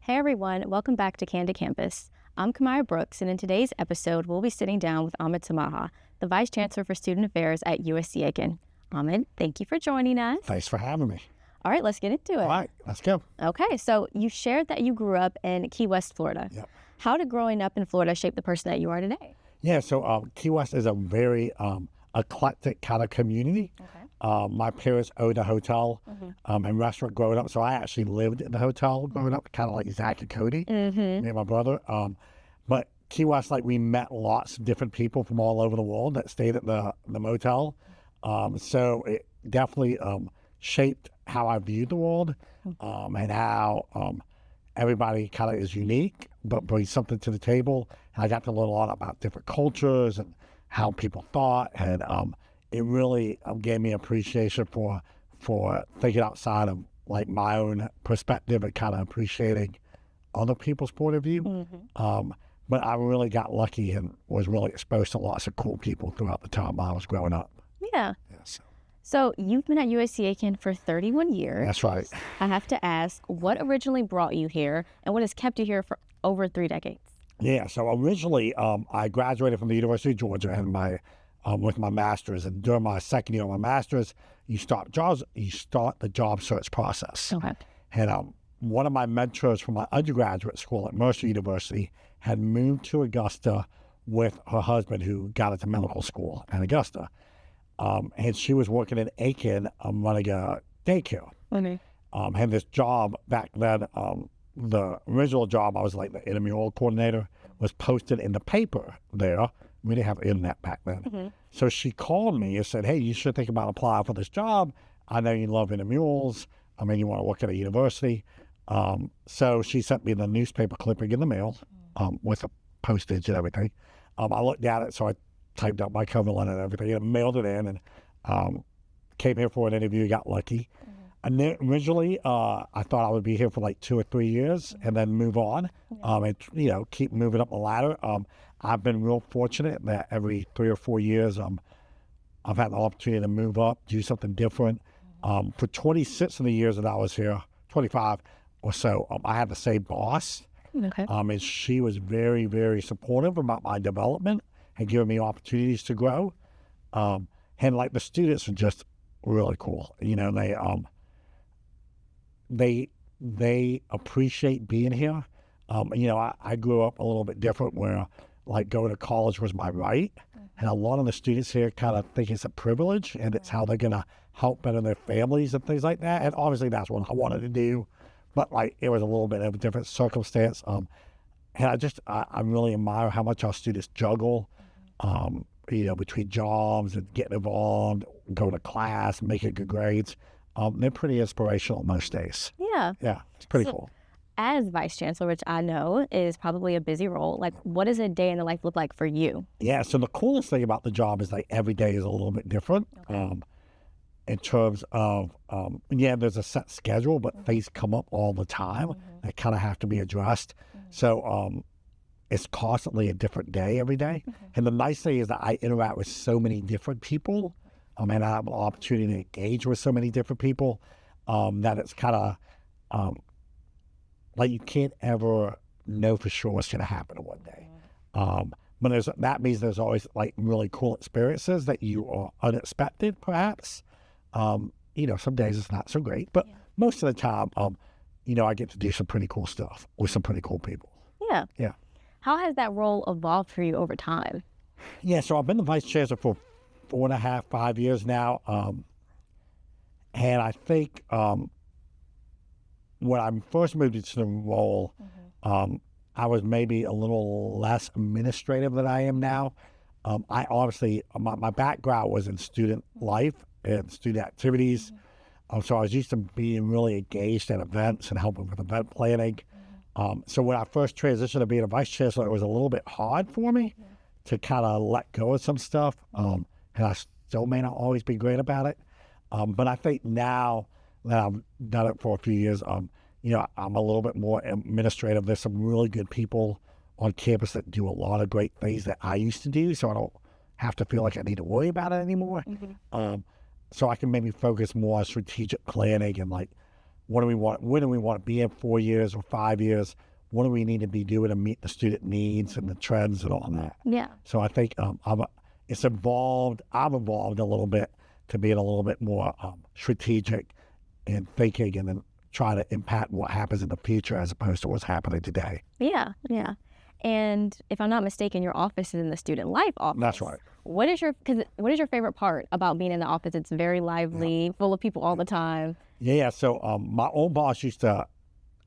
Hey everyone, welcome back to Candid Campus. I'm Kamaya Brooks, and in today's episode, we'll be sitting down with Ahmed Samaha, the Vice Chancellor for Student Affairs at USCA. Ahmed, thank you for joining us. Thanks for having me. All right, let's get into it. All right, let's go. Okay, so you shared that you grew up in Key West, Florida. Yep. How did growing up in Florida shape the person that you are today? Yeah, so Key West is a very eclectic kind of community. Okay. My parents owned a hotel and restaurant growing up, so I actually lived in the hotel growing up, kind of like Zach and Cody, me and my brother. But Key West, like, we met lots of different people from all over the world that stayed at the motel. So it definitely shaped how I viewed the world and how everybody kind of is unique, but brings something to the table. And I got to learn a lot about different cultures and how people thought, and it really gave me appreciation for thinking outside of like my own perspective and kind of appreciating other people's point of view. But I really got lucky and was really exposed to lots of cool people throughout the time I was growing up. Yeah. Yes. So you've been at USCA for 31 years. That's right. I have to ask, what originally brought you here, and what has kept you here for over 3 decades? Yeah, so originally I graduated from the University of Georgia and with my master's, and during my second year of my master's, you start the job search process. Okay. And one of my mentors from my undergraduate school at Mercer University had moved to Augusta with her husband, who got into medical school at Augusta. And she was working in Aiken running a daycare. Had this job back then. The original job, I was like the intramural coordinator, was posted in the paper there. We didn't have internet back then. So she called me and said, hey, you should think about applying for this job. I know you love intramurals. I mean, you want to work at a university. So she sent me the newspaper clipping in the mail with a postage and everything. I looked at it, so I typed out my cover letter and everything and mailed it in, and came here for an interview, got lucky. And then originally, I thought I would be here for like 2 or 3 years and then move on and, keep moving up the ladder. I've been real fortunate that every 3 or 4 years, I've had the opportunity to move up, do something different. For 26 of the years that I was here, 25 or so, I had the same boss. Okay. And she was very, very supportive about my development and giving me opportunities to grow. And like the students are just really cool. They appreciate being here. I grew up a little bit different where like going to college was my right. And a lot of the students here kind of think it's a privilege and it's how they're going to help better their families and things like that. And obviously that's what I wanted to do, but like it was a little bit of a different circumstance. And I really admire how much our students juggle, between jobs and getting involved, going to class, making good grades. They're pretty inspirational most days. Yeah. Yeah, it's pretty cool. As Vice Chancellor, which I know is probably a busy role, like what does a day in the life look like for you? Yeah, so the coolest thing about the job is like every day is a little bit different. In terms of, there's a set schedule, but things come up all the time that kind of have to be addressed. So it's constantly a different day every day. And the nice thing is that I interact with so many different people. And I have an opportunity to engage with so many different people that it's kind of like you can't ever know for sure what's going to happen in one day. But that means there's always like really cool experiences that you are unexpected, perhaps. Some days it's not so great, but most of the time, I get to do some pretty cool stuff with some pretty cool people. Yeah. Yeah. How has that role evolved for you over time? Yeah, so I've been the Vice Chancellor for 4.5, 5 years now. And I think when I first moved into the role, I was maybe a little less administrative than I am now. I obviously, my background was in student life and student activities. So I was used to being really engaged at events and helping with event planning. So when I first transitioned to being a Vice Chancellor, it was a little bit hard for me to kind of let go of some stuff. And I still may not always be great about it. But I think now that I've done it for a few years, I'm a little bit more administrative. There's some really good people on campus that do a lot of great things that I used to do, so I don't have to feel like I need to worry about it anymore. So I can maybe focus more on strategic planning and like what do we want? Where do we want to be in 4 years or 5 years? What do we need to be doing to meet the student needs and the trends and all that? Yeah. So I think it's evolved. I've evolved a little bit to being a little bit more strategic in thinking and then try to impact what happens in the future as opposed to what's happening today. Yeah. Yeah. And if I'm not mistaken, your office is in the student life office. That's right. What is your favorite part about being in the office? It's very lively, full of people all the time. Yeah. So my old boss used to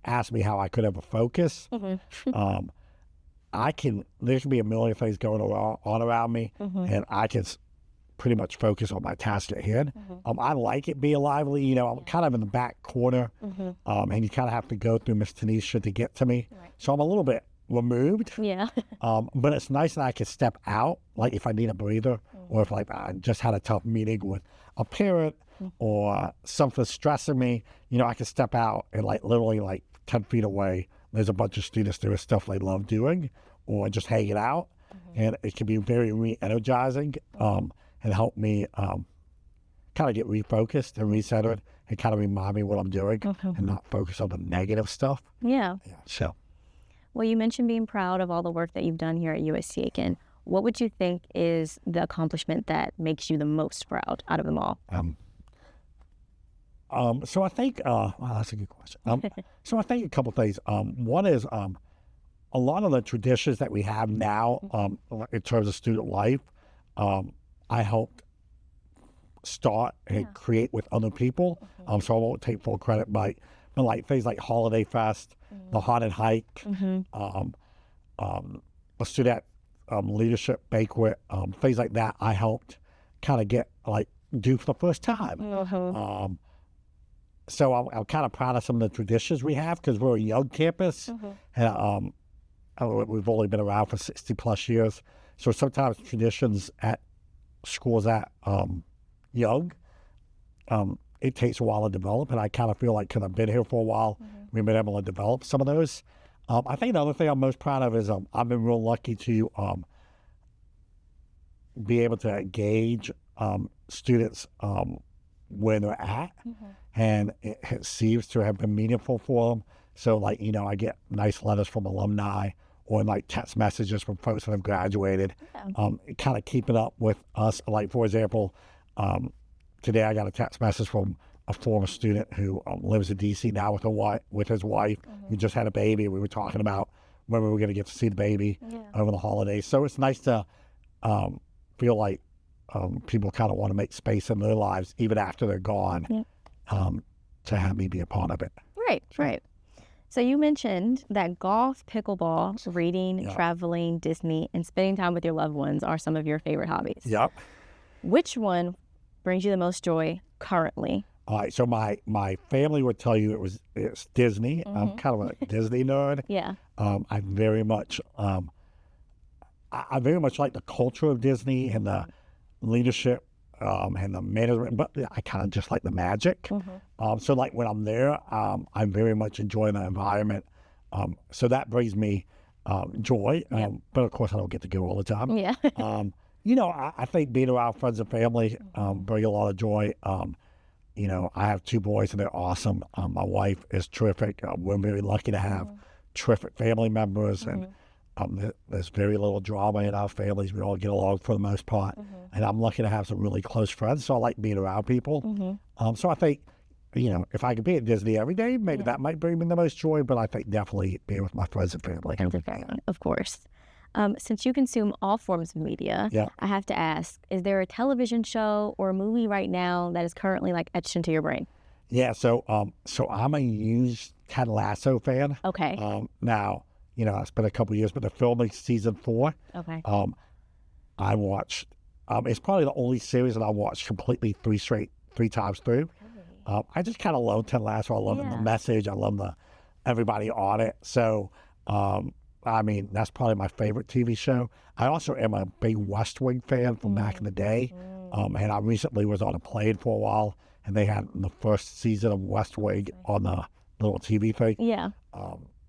ask me how I could ever focus. Mm-hmm. There can be a million things going on around me, and I can pretty much focus on my task at hand. I like it being lively. You know, I'm kind of in the back corner, and you kind of have to go through Miss Tanisha to get to me. Right. So I'm a little bit removed. Yeah. But it's nice that I can step out, like if I need a breather, or if like I just had a tough meeting with a parent or something stressing me, you know, I can step out and like literally like 10 feet away, there's a bunch of students doing stuff they love doing or just hanging out. And it can be very re-energizing and help me kind of get refocused and recentered and kind of remind me what I'm doing and not focus on the negative stuff. Yeah. So. Well, you mentioned being proud of all the work that you've done here at USCA. What would you think is the accomplishment that makes you the most proud out of them all? So I think, wow, that's a good question. So I think a couple things. One is a lot of the traditions that we have now in terms of student life, I helped start and create with other people. So I won't take full credit, but like things like Holiday Fest, the Haunted Hike, a student leadership banquet, things like that. I helped kind of do for the first time. So I'm kind of proud of some of the traditions we have because we're a young campus, and we've only been around for 60 plus years. So sometimes traditions at schools that young, it takes a while to develop, and I kind of feel like because I've been here for a while, we've been able to develop some of those. I think the other thing I'm most proud of is I've been real lucky to be able to engage students where they're at, and it seems to have been meaningful for them. So, like, you know, I get nice letters from alumni or like text messages from folks that have graduated, kind of keeping up with us. Like, for example, today I got a text message from a former student who lives in D.C. now with his wife, who just had a baby. We were talking about when we were going to get to see the baby over the holidays. So it's nice to feel like people kind of want to make space in their lives, even after they're gone, to have me be a part of it. Right. So you mentioned that golf, pickleball, reading, traveling, Disney, and spending time with your loved ones are some of your favorite hobbies. Yep. Which one brings you the most joy currently? All right. So my family would tell you it's Disney. I'm kind of a Disney nerd. Yeah. I very much like the culture of Disney and the leadership and the management, but I kind of just like the magic. So like when I'm there, I very much enjoy the environment. So that brings me joy. But of course I don't get to go all the time. Yeah. You know, I think being around friends and family bring a lot of joy. You know, I have 2 boys and they're awesome. My wife is terrific. We're very lucky to have terrific family members, and there's very little drama in our families. We all get along for the most part. And I'm lucky to have some really close friends, so I like being around people. So I think, you know, if I could be at Disney every day, maybe that might bring me the most joy, but I think definitely being with my friends and family. Of course. Since you consume all forms of media, I have to ask, is there a television show or a movie right now that is currently like etched into your brain? Yeah, so I'm a huge Ted Lasso fan. Okay. Now, you know, it's been a couple of years, but they're filming season 4. Okay. I watched, it's probably the only series that I watched completely 3 times through. I just kind of love Ted Lasso. I love the message. I love everybody on it. So, I mean, that's probably my favorite TV show. I also am a big West Wing fan from back in the day. And I recently was on a plane for a while, and they had the first season of West Wing on the little TV thing. Yeah.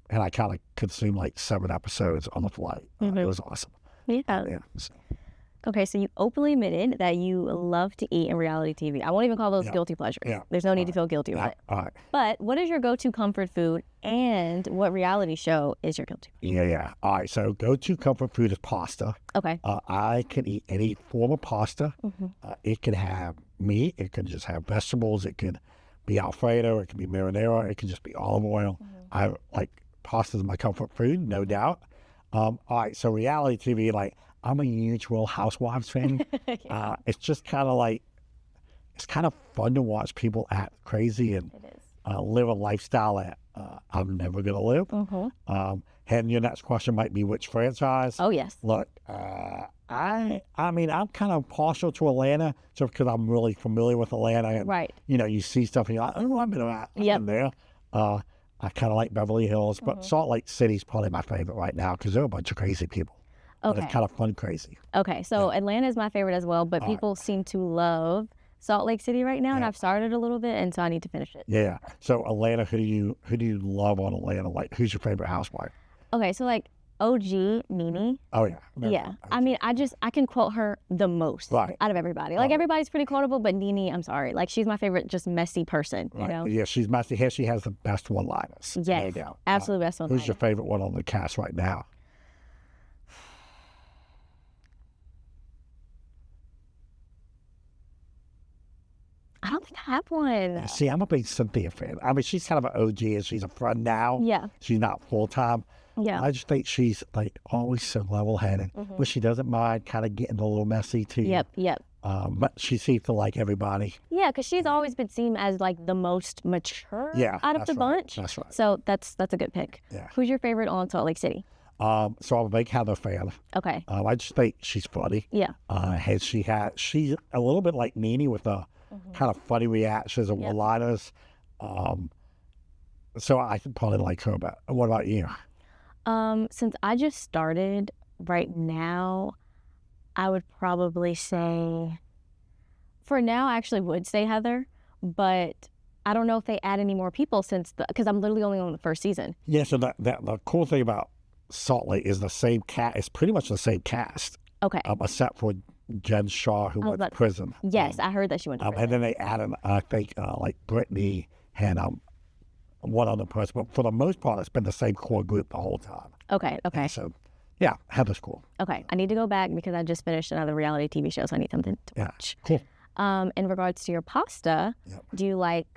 And I kind of consumed like 7 episodes on the flight. It was awesome. Yeah. So. Okay, so you openly admitted that you love to eat in reality TV. I won't even call those guilty pleasures. Yeah. There's no need to feel guilty about it. All right. But what is your go-to comfort food, and what reality show is your guilty pleasure? Yeah. All right. So go-to comfort food is pasta. Okay. I can eat any form of pasta. It can have meat. It can just have vegetables. It can be Alfredo. It can be marinara. It can just be olive oil. I like pasta is my comfort food, no doubt. All right. So reality TV, like I'm a huge Real Housewives fan. It's just kind of like, it's kind of fun to watch people act crazy and live a lifestyle that I'm never going to live. And your next question might be which franchise? Oh, yes. Look, I mean, I'm kind of partial to Atlanta just because I'm really familiar with Atlanta. And, Right. you know, you see stuff and you're like, oh, I've been there. I kind of like Beverly Hills, but Salt Lake City's probably my favorite right now because they're a bunch of crazy people. Okay. But it's kind of fun crazy. Okay, so Atlanta is my favorite as well, but people seem to love Salt Lake City right now, and I've started a little bit, and so I need to finish it. Yeah. So Atlanta, who do you love on Atlanta? Like, who's your favorite housewife? Okay, so like OG Nene. Oh yeah. Yeah, I mean, I can quote her the most out of everybody. Like everybody's pretty quotable, but Nene, I'm sorry, like she's my favorite, just messy person. You know? Yeah, she's messy. She has the best one-liners. Yes, no doubt. absolutely best one-liners. Who's your favorite one on the cast right now? I don't think I have one. See, I'm a big Cynthia fan. I mean, she's kind of an OG and she's a friend now. Yeah. She's not full-time. Yeah. I just think she's like always so level-headed, but she doesn't mind kind of getting a little messy too. Yep. But she seems to like everybody. Yeah, because she's always been seen as like the most mature out of the bunch. That's right. So that's a good pick. Yeah. Who's your favorite on Salt Lake City? So I'm a big Heather fan. Okay. I just think she's funny. Yeah. She's a little bit like Nene with a kind of funny reactions and one-liners. So I can probably like her. But what about you? Since I just started right now, I would probably say, for now, I actually would say Heather, but I don't know if they add any more people because I'm literally only on the first season. Yeah, so the cool thing about Salt Lake is the same cast. It's pretty much the same cast. Okay. Except for Jen Shaw, who went to prison. Yes, I heard that she went to prison. And then they added, I think, like Brittany and one other person. But for the most part, it's been the same core group the whole time. Okay. And so, yeah, Heather's cool. Okay, I need to go back because I just finished another reality TV show, so I need something to watch. Cool. In regards to your pasta, do you like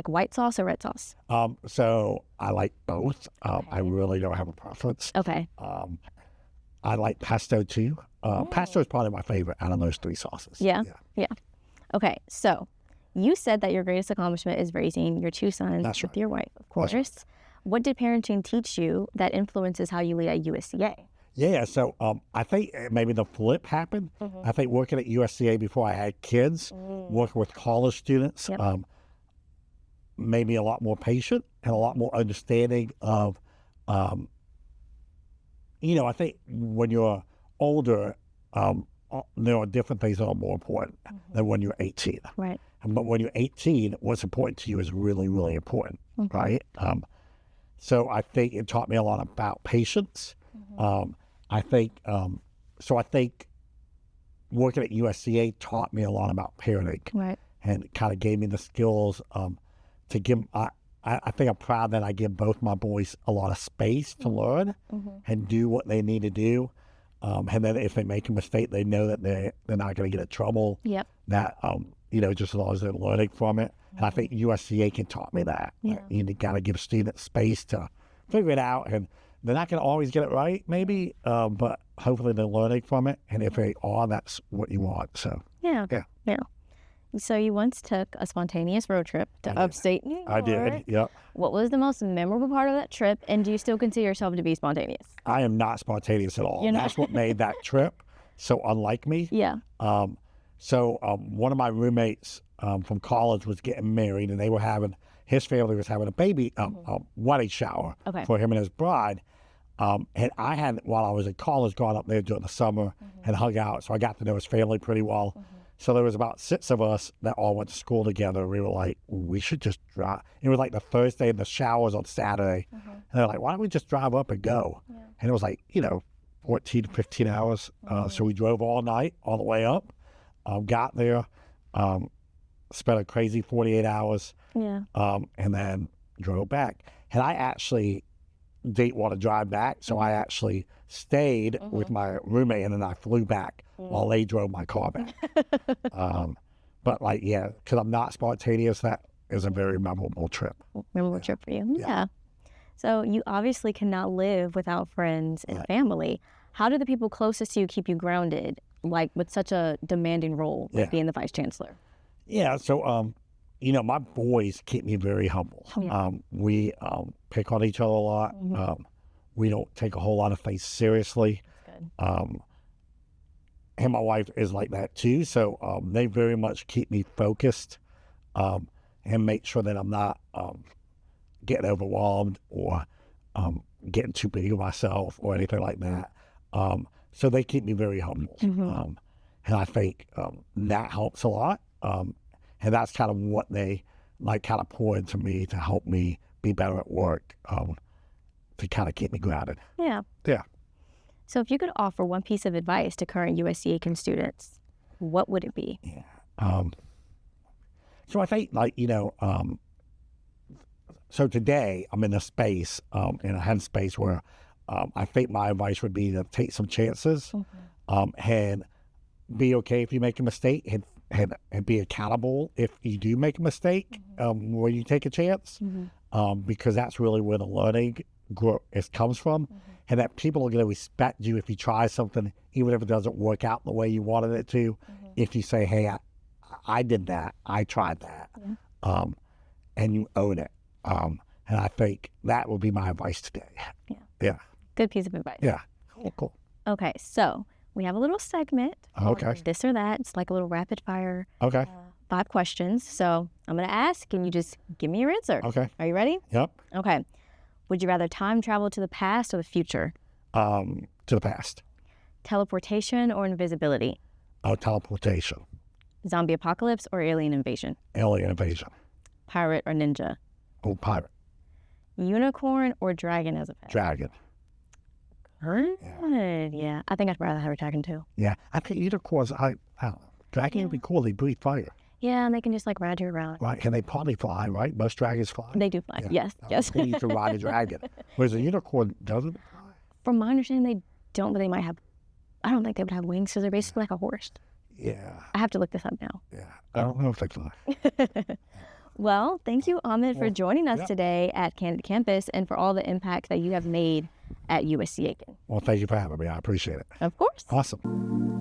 white sauce or red sauce? So I like both. I really don't have a preference. Okay. I like pesto too. Pesto is probably my favorite out of those three sauces. Yeah. Okay, so you said that your greatest accomplishment is raising your two sons with your wife, of course. Right. What did parenting teach you that influences how you lead at USCA? Yeah, so I think maybe the flip happened. I think working at USCA before I had kids, working with college students, made me a lot more patient and a lot more understanding of, I think when you're older, there are different things that are more important than when you're 18. Right. But when you're 18, what's important to you is really, really important, right? So I think it taught me a lot about patience. I think working at USCA taught me a lot about parenting, right, and kind of gave me the skills to give. I think I'm proud that I give both my boys a lot of space to learn and do what they need to do. And then if they make a mistake, they know that they're not going to get in trouble. Yep. That just as long as they're learning from it. And I think USCA can taught me that. Yeah. You got to give students space to figure it out, and they're not going to always get it right, maybe, but hopefully they're learning from it. And if they are, that's what you want. So yeah. So you once took a spontaneous road trip to upstate New York. I did. Yep. What was the most memorable part of that trip, and do you still consider yourself to be spontaneous? I am not spontaneous at all. That's what made that trip so unlike me. Yeah. So one of my roommates from college was getting married, and his family was having a baby, a wedding shower for him and his bride. And I had, while I was in college, gone up there during the summer and hung out, so I got to know his family pretty well. So there was about 6 of us that all went to school together. We were like, we should just drive. It was like the Thursday and the showers on Saturday. And they're like, why don't we just drive up and go? Yeah. And it was like, 14 to 15 hours. So we drove all night, all the way up, got there, spent a crazy 48 hours, and then drove back. And I actually didn't want to drive back, so I actually stayed with my roommate, and then I flew back while they drove my car back. But like, yeah, because I'm not spontaneous, that is a very memorable trip. Memorable trip for you. Yeah. So you obviously cannot live without friends and family. How do the people closest to you keep you grounded, like with such a demanding role, like being the vice chancellor? Yeah, so, you know, my boys keep me very humble. We pick on each other a lot. We don't take a whole lot of things seriously. Good. And my wife is like that too. So they very much keep me focused and make sure that I'm not getting overwhelmed or getting too big of myself or anything like that. So they keep me very humble. And I think that helps a lot. And that's kind of what they like kind of pour into me to help me be better at work, to kind of keep me grounded. Yeah. So if you could offer one piece of advice to current USCA students, what would it be? So I think, like, you know, so today I'm in a space, in a headspace where I think my advice would be to take some chances and be okay if you make a mistake and be accountable if you do make a mistake when you take a chance, because that's really where the learning comes from. And that people are going to respect you if you try something, even if it doesn't work out the way you wanted it to. If you say, hey, I did that, I tried that, and you own it. And I think that would be my advice today. Yeah. Good piece of advice. Yeah. Cool. Okay, so we have a little segment. Okay. This or that. It's like a little rapid fire. Okay. 5 questions. So I'm going to ask, and you just give me your answer. Okay. Are you ready? Yep. Okay. Would you rather time travel to the past or the future? To the past. Teleportation or invisibility? Teleportation. Zombie apocalypse or alien invasion? Alien invasion. Pirate or ninja? Oh, pirate. Unicorn or dragon as a pet? Dragon. Good. Yeah. I think I'd rather have a dragon too. Yeah. I think unicorns, I don't know. Dragon would be cool. They breathe fire. Yeah, and they can just like ride you around. Right. Can they probably fly, right? Most dragons fly. They do fly. Yeah. Yes. They used to ride a dragon. Whereas a unicorn doesn't fly. From my understanding, they don't, but they might have, I don't think they would have wings, so they're basically like a horse. Yeah. I have to look this up now. Yeah. I don't know if they fly. Well, thank you, Ahmed, for joining us today at Candid Campus and for all the impact that you have made at USCA. Well, thank you for having me. I appreciate it. Of course. Awesome.